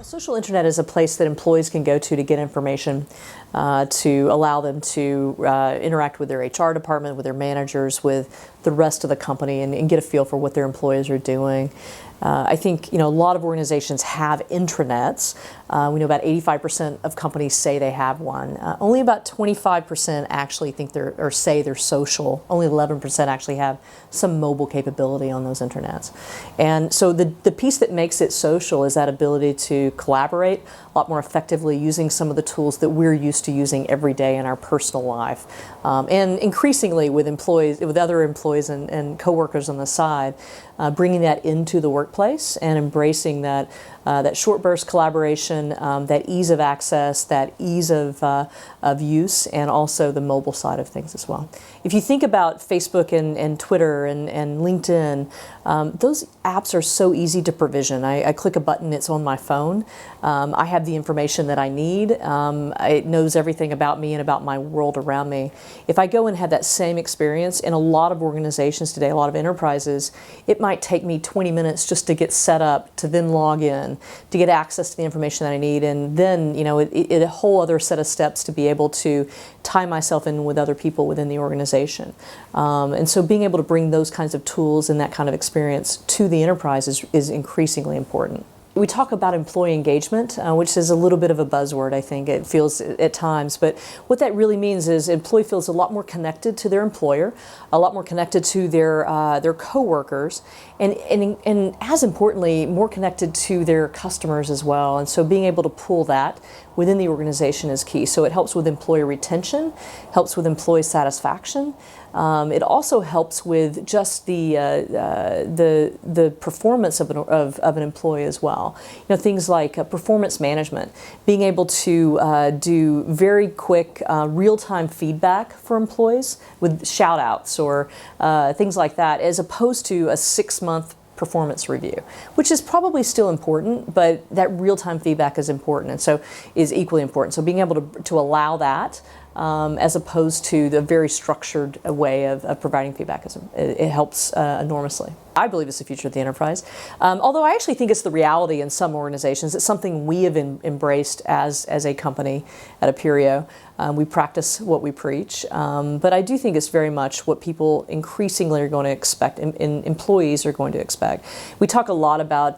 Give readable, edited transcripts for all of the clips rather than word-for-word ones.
A social intranet is a place that employees can go to get information, to allow them to interact with their HR department, with their managers, with the rest of the company, and get a feel for what their employees are doing. I think a lot of organizations have intranets. We know about 85% of companies say they have one. Only about 25% actually think or say they're social. Only 11% actually have some mobile capability on those intranets. And so the piece that makes it social is that ability to collaborate a lot more effectively using some of the tools that we're used to using every day in our personal life. And increasingly with other employees and coworkers on the side, bringing that into the workplace and embracing that short burst collaboration, that ease of access, that ease of use, and also the mobile side of things as well. If you think about Facebook and Twitter and LinkedIn, those apps are so easy to provision. I click a button, it's on my phone. I have the information that I need. It knows everything about me and about my world around me. If I go and have that same experience in a lot of organizations today, a lot of enterprises, it might take me 20 minutes just to get set up, to then log in, to get access to the information that I need, and then a whole other set of steps to be able to tie myself in with other people within the organization. And so being able to bring those kinds of tools and that kind of experience to the enterprise is increasingly important. We talk about employee engagement, which is a little bit of a buzzword, I think it feels at times, but what that really means is an employee feels a lot more connected to their employer, a lot more connected to their coworkers, and as importantly, more connected to their customers as well. And so being able to pull that within the organization is key. So it helps with employee retention, helps with employee satisfaction. It also helps with just the performance of an employee as well. Things like performance management, being able to do very quick real-time feedback for employees with shout-outs or things like that, as opposed to a 6-month performance review, which is probably still important, but that real-time feedback is important, and so is equally important. So being able to allow that as opposed to the very structured way of providing feedback, it helps enormously. I believe it's the future of the enterprise. Although I actually think it's the reality in some organizations. It's something we have embraced as a company at Appirio. We practice what we preach, but I do think it's very much what people increasingly are going to expect, and employees are going to expect. We talk a lot about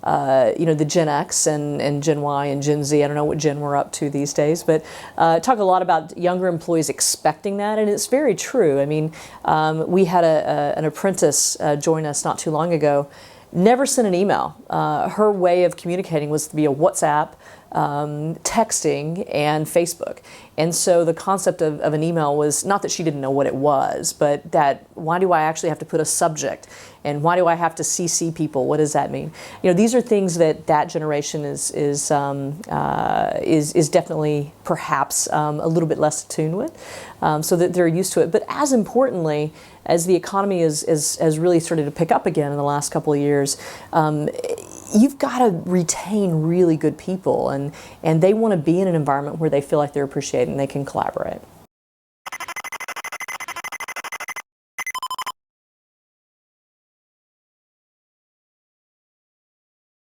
the Gen X and Gen Y and Gen Z. I don't know what Gen we're up to these days, but talk a lot about younger employees expecting that, and it's very true. I mean, we had an apprentice join us not too long ago, never sent an email. Her way of communicating was via WhatsApp, texting, and Facebook. And so the concept of an email was not that she didn't know what it was, but that why do I actually have to put a subject? And why do I have to CC people? What does that mean? These are things that generation is definitely perhaps a little bit less attuned with, so that they're used to it. But as importantly, as the economy has really started to pick up again in the last couple of years, you've got to retain really good people, and they want to be in an environment where they feel like they're appreciated and they can collaborate.